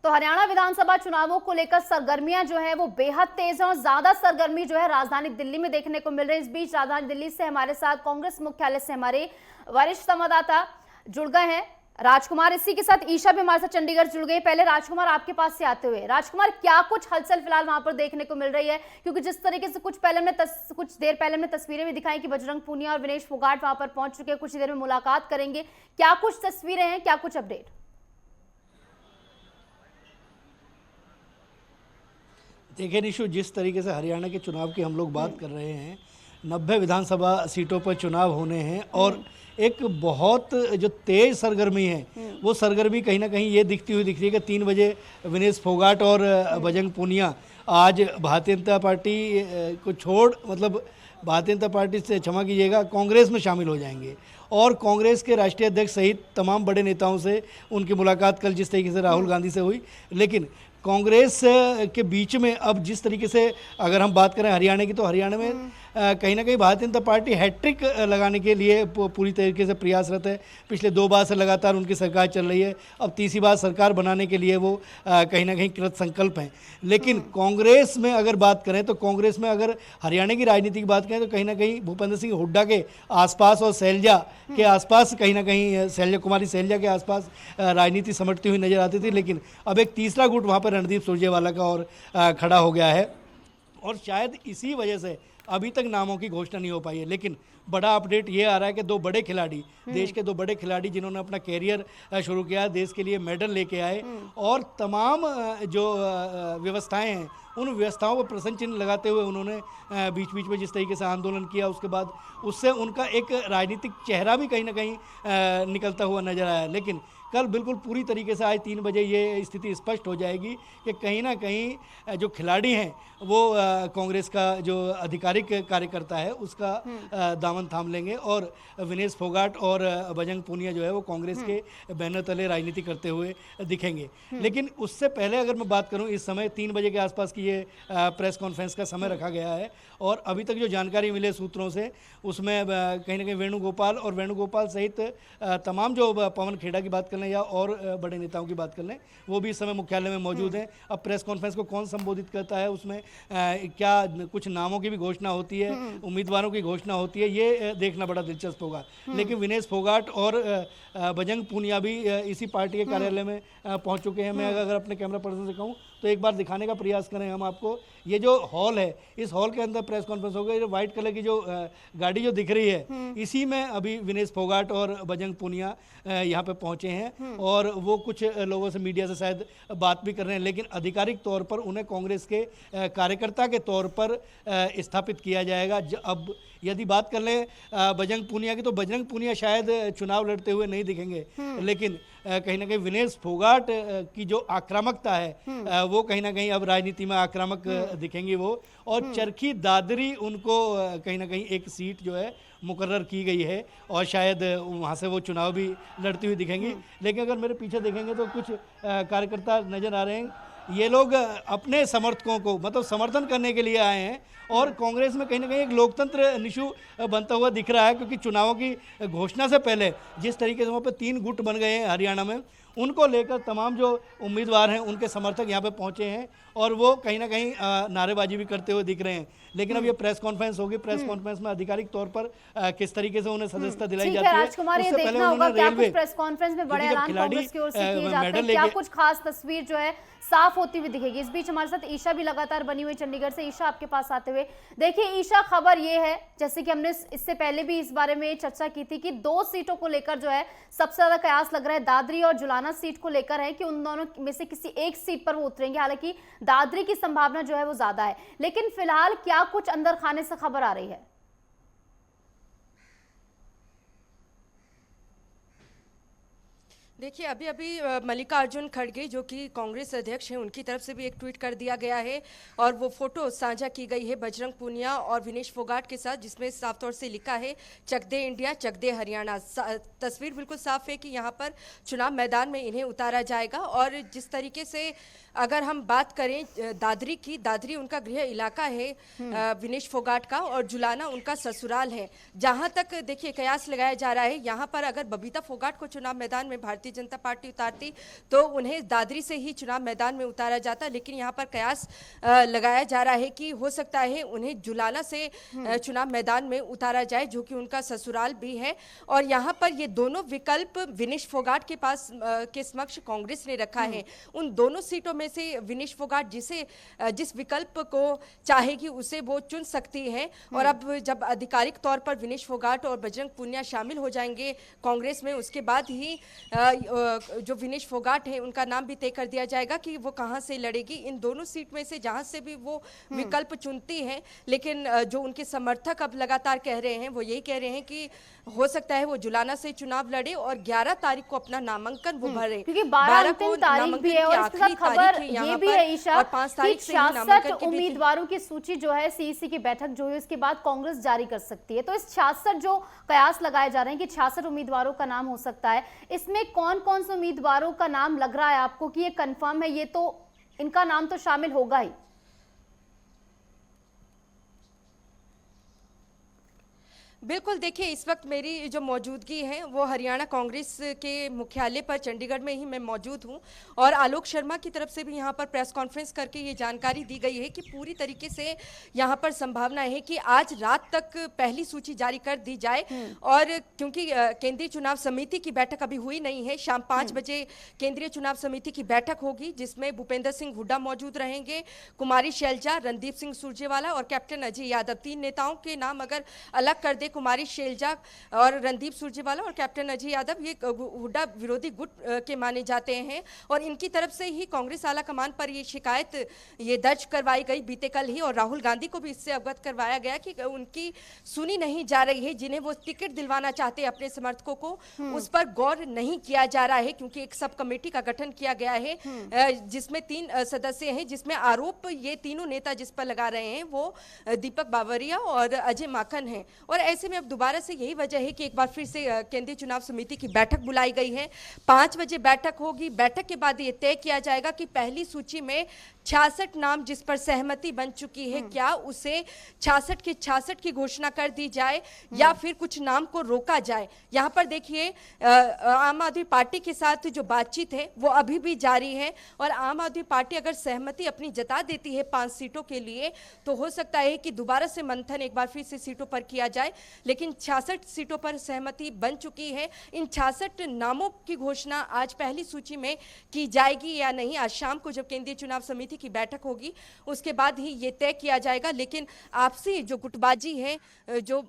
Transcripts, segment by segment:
तो हरियाणा विधानसभा चुनावों को लेकर सरगर्मियां जो है वो बेहद तेज है और ज्यादा सरगर्मी जो है राजधानी दिल्ली में देखने को मिल रही है। इस बीच राजधानी दिल्ली से हमारे साथ कांग्रेस मुख्यालय से हमारे वरिष्ठ संवाददाता जुड़ गए हैं राजकुमार, इसी के साथ ईशा भी हमारे साथ चंडीगढ़ जुड़ गई। पहले राजकुमार आपके पास से आते हुए, राजकुमार क्या कुछ हलचल फिलहाल वहां पर देखने को मिल रही है, क्योंकि जिस तरीके से कुछ देर पहले हमने तस्वीरें भी दिखाई कि बजरंग पूनिया और विनेश फोगाट वहां पर पहुंच चुके हैं, कुछ देर में मुलाकात करेंगे। क्या कुछ तस्वीरें हैं, क्या कुछ अपडेट? देखिए निशु, जिस तरीके से हरियाणा के चुनाव की हम लोग बात कर रहे हैं, 90 विधानसभा सीटों पर चुनाव होने हैं और एक बहुत जो तेज सरगर्मी है वो सरगर्मी कहीं ना कहीं ये दिखती हुई दिख रही है कि 3 बजे विनेश फोगाट और बजरंग पूनिया आज भारतीय जनता पार्टी को छोड़, मतलब भारतीय जनता पार्टी से, क्षमा कीजिएगा, कांग्रेस में शामिल हो जाएंगे और कांग्रेस के राष्ट्रीय अध्यक्ष सहित तमाम बड़े नेताओं से उनकी मुलाकात कल जिस तरीके से राहुल गांधी से हुई, लेकिन कांग्रेस के बीच में अब जिस तरीके से अगर हम बात करें हरियाणा की, तो हरियाणा में कहीं ना कहीं भारतीय जनता पार्टी हैट्रिक लगाने के लिए पूरी तरीके से प्रयासरत है। पिछले 2 बार से लगातार उनकी सरकार चल रही है, अब तीसरी बार सरकार बनाने के लिए वो कहीं ना कहीं कृत संकल्प हैं। लेकिन कांग्रेस में अगर बात करें तो कांग्रेस में अगर हरियाणा की राजनीति की बात करें तो कहीं ना कहीं भूपेंद्र सिंह हुड्डा के आसपास और शैलजा के आसपास, कहीं ना कहीं शैलजा के आसपास राजनीति समटती हुई नजर आती थी, लेकिन अब एक तीसरा गुट वहाँ पर रणदीप सुरजेवाला का और खड़ा हो गया है और शायद इसी वजह से अभी तक नामों की घोषणा नहीं हो पाई है। लेकिन बड़ा अपडेट ये आ रहा है कि 2 बड़े खिलाड़ी, देश के 2 बड़े खिलाड़ी जिन्होंने अपना कैरियर शुरू किया, देश के लिए मेडल लेके आए और तमाम जो व्यवस्थाएं हैं उन व्यवस्थाओं पर प्रश्न चिन्ह लगाते हुए उन्होंने बीच बीच में जिस तरीके से आंदोलन किया, उसके बाद उससे उनका एक राजनीतिक चेहरा भी कहीं ना कहीं निकलता हुआ नजर आया। लेकिन कल बिल्कुल पूरी तरीके से आज 3 बजे ये स्थिति स्पष्ट हो जाएगी कि कहीं ना कहीं जो खिलाड़ी हैं वो कांग्रेस का जो आधिकारिक कार्यकर्ता है उसका दामन थाम लेंगे और विनेश फोगाट और बजरंग पूनिया जो है वो कांग्रेस के बैनर तले राजनीति करते हुए दिखेंगे। लेकिन उससे पहले अगर मैं बात करूं, इस समय 3 बजे के आसपास की ये प्रेस कॉन्फ्रेंस का समय रखा गया है और अभी तक जो जानकारी मिले सूत्रों से उसमें कहीं ना कहीं वेणुगोपाल सहित तमाम जो पवन खेड़ा की बात कर लें या और बड़े नेताओं की बात कर लें, वो भी इस समय मुख्यालय में मौजूद हैं। अब प्रेस कॉन्फ्रेंस को कौन संबोधित करता है, उसमें क्या कुछ नामों की भी घोषणा होती है, उम्मीदवारों की घोषणा होती है, ये देखना बड़ा दिलचस्प होगा। लेकिन विनेश फोगाट और बजरंग पूनिया भी इसी पार्टी के कार्यालय में पहुंच चुके हैं। मैं अगर अपने कैमरा पर्सन से कहूँ तो एक बार दिखाने का प्रयास करें हम आपको, ये जो हॉल है इस हॉल के अंदर प्रेस कॉन्फ्रेंस होगा। ये व्हाइट कलर की जो गाड़ी जो दिख रही है इसी में अभी विनेश फोगाट और बजरंग पूनिया यहाँ पे पहुँचे हैं और वो कुछ लोगों से, मीडिया से शायद बात भी कर रहे हैं, लेकिन आधिकारिक तौर पर उन्हें कांग्रेस के कार्यकर्ता के तौर पर स्थापित किया जाएगा। अब यदि बात कर लें बजरंग पूनिया की, तो बजरंग पूनिया शायद चुनाव लड़ते हुए नहीं दिखेंगे, लेकिन कहीं ना कहीं विनेश फोगाट की जो आक्रामकता है वो कहीं ना कहीं अब राजनीति में आक्रामक दिखेंगी वो, और चरखी दादरी उनको कहीं ना कहीं एक सीट जो है मुकर्रर की गई है और शायद वहाँ से वो चुनाव भी लड़ती हुई दिखेंगी। लेकिन अगर मेरे पीछे देखेंगे तो कुछ कार्यकर्ता नजर आ रहे हैं, ये लोग अपने समर्थकों को मतलब समर्थन करने के लिए आए हैं और कांग्रेस में कहीं ना कहीं एक लोकतंत्र निशु बनता हुआ दिख रहा है, क्योंकि चुनावों की घोषणा से पहले जिस तरीके से वहाँ पे 3 गुट बन गए हैं हरियाणा में, उनको लेकर तमाम जो उम्मीदवार हैं उनके समर्थक यहाँ पे पहुँचे हैं और वो कहीं ना कहीं नारेबाजी भी करते हुए दिख रहे हैं। लेकिन अब ये प्रेस कॉन्फ्रेंस होगी, प्रेस कॉन्फ्रेंस में आधिकारिक तौर पर किस तरीके से उन्हें सदस्यता दिलाई जाती है, राजकुमार, ये देखना होगा क्या कुछ प्रेस कॉन्फ्रेंस में बड़े ऐलान कांग्रेस की ओर से किए जाते हैं, क्या कुछ खास तस्वीर जो है साफ होती हुई दिखेगी। इस बीच हमारे साथ ईशा भी लगातार बनी हुई चंडीगढ़ से। ईशा, आपके पास आते हुए, देखिए ईशा, खबर ये है जैसे कि हमने इससे पहले भी इस बारे में चर्चा की थी कि 2 सीटों को लेकर जो है सबसे ज्यादा कयास लग रहा है दादरी और जुलाना सीट को लेकर है कि उन दोनों में से किसी एक सीट पर वो उतरेंगे। हालांकि दादरी की संभावना जो है वो ज्यादा है, लेकिन फिलहाल क्या कुछ अंदर खाने से खबर आ रही है? देखिए, अभी मल्लिकार्जुन खड़गे जो कि कांग्रेस अध्यक्ष हैं, उनकी तरफ से भी एक ट्वीट कर दिया गया है और वो फोटो साझा की गई है बजरंग पूनिया और विनेश फोगाट के साथ, जिसमें साफ तौर से लिखा है चक दे इंडिया, चक दे हरियाणा। तस्वीर बिल्कुल साफ है कि यहाँ पर चुनाव मैदान में इन्हें उतारा जाएगा। और जिस तरीके से अगर हम बात करें दादरी की, दादरी उनका गृह इलाका है विनेश फोगाट का और जुलाना उनका ससुराल है। जहाँ तक देखिए कयास लगाया जा रहा है, यहाँ पर अगर बबीता फोगाट को चुनाव मैदान में भारतीय भारतीय जनता पार्टी उतारती तो उन्हें दादरी से ही चुनाव मैदान में उतारा जाता, लेकिन यहाँ पर कयास लगाया जा रहा है कि हो सकता है उन्हें जुलाना से चुनाव मैदान में उतारा जाए, जो कि उनका ससुराल भी है। और यहाँ पर ये दोनों विकल्प विनेश फोगाट के पास के समक्ष कांग्रेस ने रखा है। उन दोनों सीटों में से विनेश फोगाट जिस विकल्प को चाहेगी उसे वो चुन सकती है। और अब जब आधिकारिक तौर पर विनेश फोगाट और बजरंग पूनिया शामिल हो जाएंगे कांग्रेस में, उसके बाद ही जो विनेश फोगाट है उनका नाम भी तय कर दिया जाएगा कि वो कहां से लड़ेगी। इन दोनों सीट में से जहां से भी वो विकल्प चुनती है, लेकिन जो उनके समर्थक अब लगातार कह रहे हैं वो यही कह रहे हैं कि हो सकता है वो जुलाना से चुनाव लड़े और 11 तारीख को अपना नामांकन वो भरे, क्योंकि 12 अंतिम तारीख भी है। और इसके साथ खबर ये भी है ईशा कि 66 उम्मीदवारों की सूची जो है सीईसी की बैठक जो है उसके बाद कांग्रेस जारी कर सकती है। तो इस 66 जो कयास लगाए जा रहे हैं कि 66 उम्मीदवारों का नाम हो सकता है, इसमें कौन कौन से उम्मीदवारों का नाम लग रहा है आपको कि ये कंफर्म है? ये तो इनका नाम तो शामिल होगा ही। बिल्कुल, देखिए इस वक्त मेरी जो मौजूदगी है वो हरियाणा कांग्रेस के मुख्यालय पर चंडीगढ़ में ही मैं मौजूद हूं और आलोक शर्मा की तरफ से भी यहां पर प्रेस कॉन्फ्रेंस करके ये जानकारी दी गई है कि पूरी तरीके से यहां पर संभावना है कि आज रात तक पहली सूची जारी कर दी जाए। और क्योंकि केंद्रीय चुनाव समिति की बैठक अभी हुई नहीं है, शाम 5 बजे केंद्रीय चुनाव समिति की बैठक होगी जिसमें भूपेंद्र सिंह हुड्डा मौजूद रहेंगे, कुमारी शैलजा, रणदीप सिंह सुरजेवाला और कैप्टन अजय यादव। 3 नेताओं के नाम अगर अलग कर दे, कुमारी शैलजा और रणदीप सुरजेवाला और कैप्टन अजय यादव, ये हुड्डा विरोधी गुट के माने जाते हैं और इनकी तरफ से ही कांग्रेस आला कमान पर ये शिकायत ये दर्ज करवाई गई बीते कल ही। और राहुल गांधी को भी इससे अवगत करवाया गया कि उनकी सुनी नहीं जा रही है, जिन्हें वो टिकट दिलवाना चाहते हैं अपने समर्थकों को, उस पर गौर नहीं किया जा रहा है। क्योंकि एक सब कमेटी का गठन किया गया है जिसमें 3 सदस्य हैं, जिसमें आरोप ये तीनों नेता जिस पर लगा रहे हैं वो दीपक बावरिया और अजय माकन है। और ऐसे में अब दोबारा से यही वजह है कि एक बार फिर से केंद्रीय चुनाव समिति की बैठक बुलाई गई है। 5 बजे बैठक होगी। बैठक के बाद ये तय किया जाएगा कि पहली सूची में 66 नाम जिस पर सहमति बन चुकी है, क्या उसे 66 के 66 की घोषणा कर दी जाए या फिर कुछ नाम को रोका जाए। यहाँ पर देखिए आम आदमी पार्टी के साथ जो बातचीत है वो अभी भी जारी है और आम आदमी पार्टी अगर सहमति अपनी जता देती है 5 सीटों के लिए तो हो सकता है कि दोबारा से मंथन एक बार फिर से सीटों पर किया जाए। लेकिन 66 सीटों पर सहमति बन चुकी है। इन 66 नामों की घोषणा आज पहली सूची में की जाएगी या नहीं, आज शाम को जब केंद्रीय चुनाव समिति की बैठक होगी उसके बाद ही ये तय किया जाएगा। लेकिन आपसी जो गुटबाजी है, जो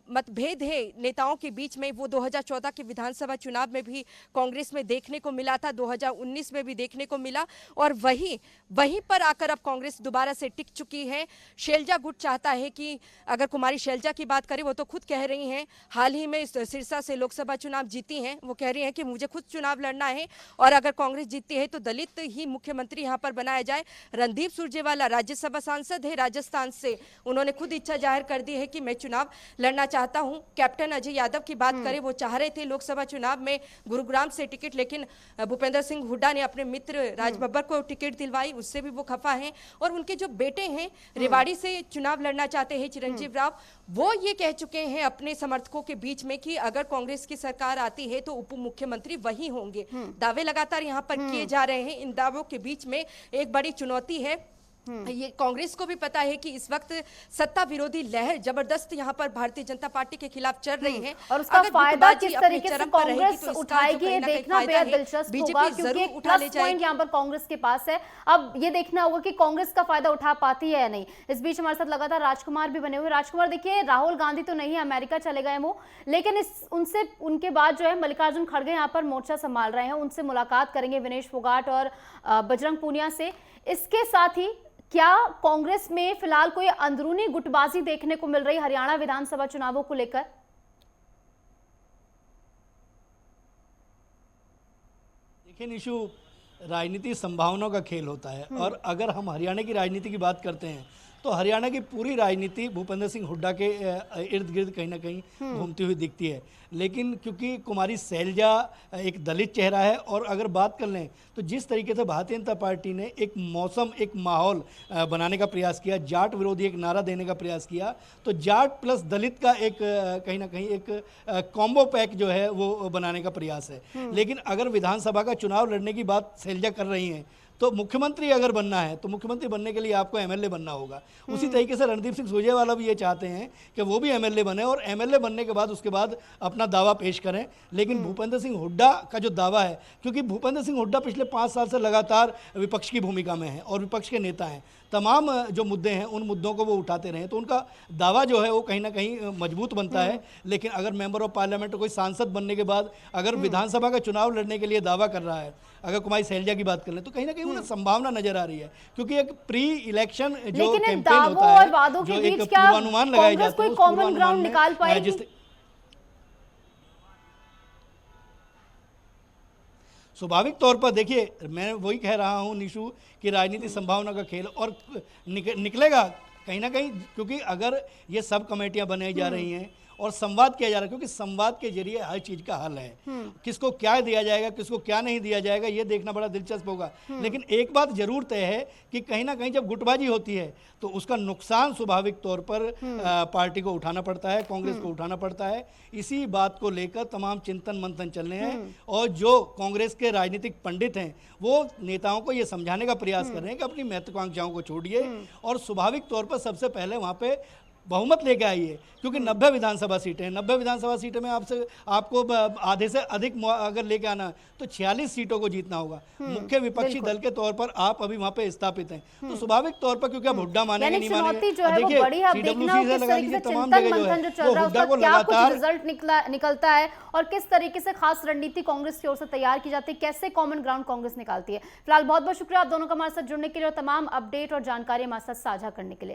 मतभेद है नेताओं के बीच में, वो 2014 के विधानसभा चुनाव में भी कांग्रेस में देखने को मिला था, 2019 में भी देखने को मिला और वहीं पर आकर अब कांग्रेस दोबारा से टिक चुकी है। शैलजा गुट चाहता है कि अगर कुमारी शैलजा की बात करें, वो तो खुद कह रही हैं, हाल ही में सिरसा से लोकसभा चुनाव जीती हैं, वो कह रही हैं कि मुझे खुद चुनाव लड़ना है और अगर कांग्रेस जीतती है तो दलित ही मुख्यमंत्री यहां पर बनाया जाए। रणदीप सुरजेवाला राज्यसभा सांसद है राजस्थान से, उन्होंने खुद इच्छा जाहिर कर दी है कि मैं चुनाव लड़ना चाहता हूं। कैप्टन अजय यादव की बात करें, वो चाह रहे थे लोकसभा चुनाव में गुरुग्राम से टिकट, लेकिन भूपेंद्र सिंह हुड्डा ने अपने मित्र राज बब्बर को टिकट दिलवाई, उससे भी वो खफा हैं। और उनके जो बेटे हैं रेवाड़ी से चुनाव लड़ना चाहते हैं चिरंजीव राव, वो ये कह चुके हैं अपने समर्थकों के बीच में कि अगर कांग्रेस की सरकार आती है तो उप मुख्यमंत्री वही होंगे। दावे लगातार यहां पर किए जा रहे हैं। इन दावों के बीच में एक बड़ी चुनौती है, ये कांग्रेस को भी पता है कि इस वक्त सत्ता विरोधी लहर जबरदस्त यहां पर भारतीय जनता पार्टी के खिलाफ चल रही है और उसका फायदा किस तरीके से कांग्रेस उठाएगी ये देखना बेहद दिलचस्प होगा, क्योंकि एक प्लस पॉइंट यहां पर कांग्रेस के पास है। अब ये देखना होगा कि कांग्रेस का फायदा उठा पाती है या नहीं। इस बीच हमारे साथ लगातार राजकुमार भी बने हुए। राजकुमार, देखिए राहुल गांधी तो नहीं, अमेरिका चले गए वो, लेकिन उनके बाद जो है मल्लिकार्जुन खड़गे यहाँ पर मोर्चा संभाल रहे हैं, उनसे मुलाकात करेंगे विनेश फोगाट और बजरंग पूनिया से। इसके साथ ही क्या कांग्रेस में फिलहाल कोई अंदरूनी गुटबाजी देखने को मिल रही हरियाणा विधानसभा चुनावों को लेकर? देखिए निशु, राजनीति संभावनाओं का खेल होता है और अगर हम हरियाणा की राजनीति की बात करते हैं तो हरियाणा की पूरी राजनीति भूपेंद्र सिंह हुड्डा के इर्द गिर्द कहीं ना कहीं घूमती हुई दिखती है। लेकिन क्योंकि कुमारी सैलजा एक दलित चेहरा है, और अगर बात कर लें तो जिस तरीके से भारतीय जनता पार्टी ने एक मौसम, एक माहौल बनाने का प्रयास किया, जाट विरोधी एक नारा देने का प्रयास किया, तो जाट प्लस दलित का एक कहीं ना कहीं एक कॉम्बो पैक जो है वो बनाने का प्रयास है। लेकिन अगर विधानसभा का चुनाव लड़ने की बात सैलजा कर रही हैं, तो मुख्यमंत्री अगर बनना है तो मुख्यमंत्री बनने के लिए आपको एमएलए बनना होगा। उसी तरीके से रणदीप सिंह सुरजेवाला भी ये चाहते हैं कि वो भी एमएलए बने, और एमएलए बनने के बाद उसके बाद अपना दावा पेश करें। लेकिन भूपेंद्र सिंह हुड्डा का जो दावा है, क्योंकि भूपेंद्र सिंह हुड्डा पिछले 5 साल से लगातार विपक्ष की भूमिका में है और विपक्ष के नेता हैं, तमाम जो मुद्दे हैं उन मुद्दों को वो उठाते रहे, तो उनका दावा जो है वो कहीं ना कहीं मजबूत बनता है। लेकिन अगर मेंबर ऑफ पार्लियामेंट कोई सांसद बनने के बाद अगर विधानसभा का चुनाव लड़ने के लिए दावा कर रहा है, अगर कुमारी सैलजा की बात कर लें, तो कहीं ना कहीं उन्हें संभावना नजर आ रही है, क्योंकि एक प्री इलेक्शन जो लेकिन इन कैंपेन दावों होता और है, वादों जो के एक बीच क्या पूर्वानुमान लगाए कांग्रेस जाते हैं, कोई उस कॉमन पूर्वानुमान ग्राउंड में, निकाल पाएगी? स्वाभाविक तौर पर देखिए, मैं वही कह रहा हूं निशु कि राजनीति संभावना का खेल, और निकलेगा कहीं ना कहीं, क्योंकि अगर ये सब कमेटियां बनाई जा रही हैं और संवाद किया जा रहा है, क्योंकि संवाद के जरिए हर चीज का हल है। किसको क्या दिया जाएगा, किसको क्या नहीं दिया जाएगा, ये देखना बड़ा दिलचस्प होगा। लेकिन एक बात जरूर तय है कि कहीं ना कहीं जब गुटबाजी होती है तो उसका नुकसान स्वाभाविक तौर पर पार्टी को उठाना पड़ता है, कांग्रेस को उठाना पड़ता है। इसी बात को लेकर तमाम चिंतन मंथन चल रहे हैं, और जो कांग्रेस के राजनीतिक पंडित हैं वो नेताओं को ये समझाने का प्रयास कर रहे हैं कि अपनी महत्वाकांक्षाओं को छोड़िए और स्वाभाविक तौर पर सबसे पहले वहाँ पे बहुमत लेके आइए, क्योंकि 90 विधानसभा सीटें हैं। 90 विधानसभा सीटें में आपको आधे से अधिक अगर लेके आना तो 46 सीटों को जीतना होगा। मुख्य विपक्षी दल के तौर पर आप अभी वहाँ पे स्थापित हैं, तो स्वाभाविक तौर पर, क्योंकि अब हुड्डा मानेंगे नहीं मानेंगे, देखिए CWC से लगा लीजिए, तमाम चिंतन जगह जो मंथन जो है चल वो रहा है हुड्डा को उसका क्या कुछ लगातार रिजल्ट निकलता है और किस तरीके से खास रणनीति कांग्रेस की ओर से तैयार की जाती है, कैसे कॉमन ग्राउंड कांग्रेस निकालती है। फिलहाल बहुत बहुत शुक्रिया आप दोनों का हमारे साथ जुड़ने के लिए और तमाम अपडेट और जानकारी हमारे साथ साझा करने के लिए।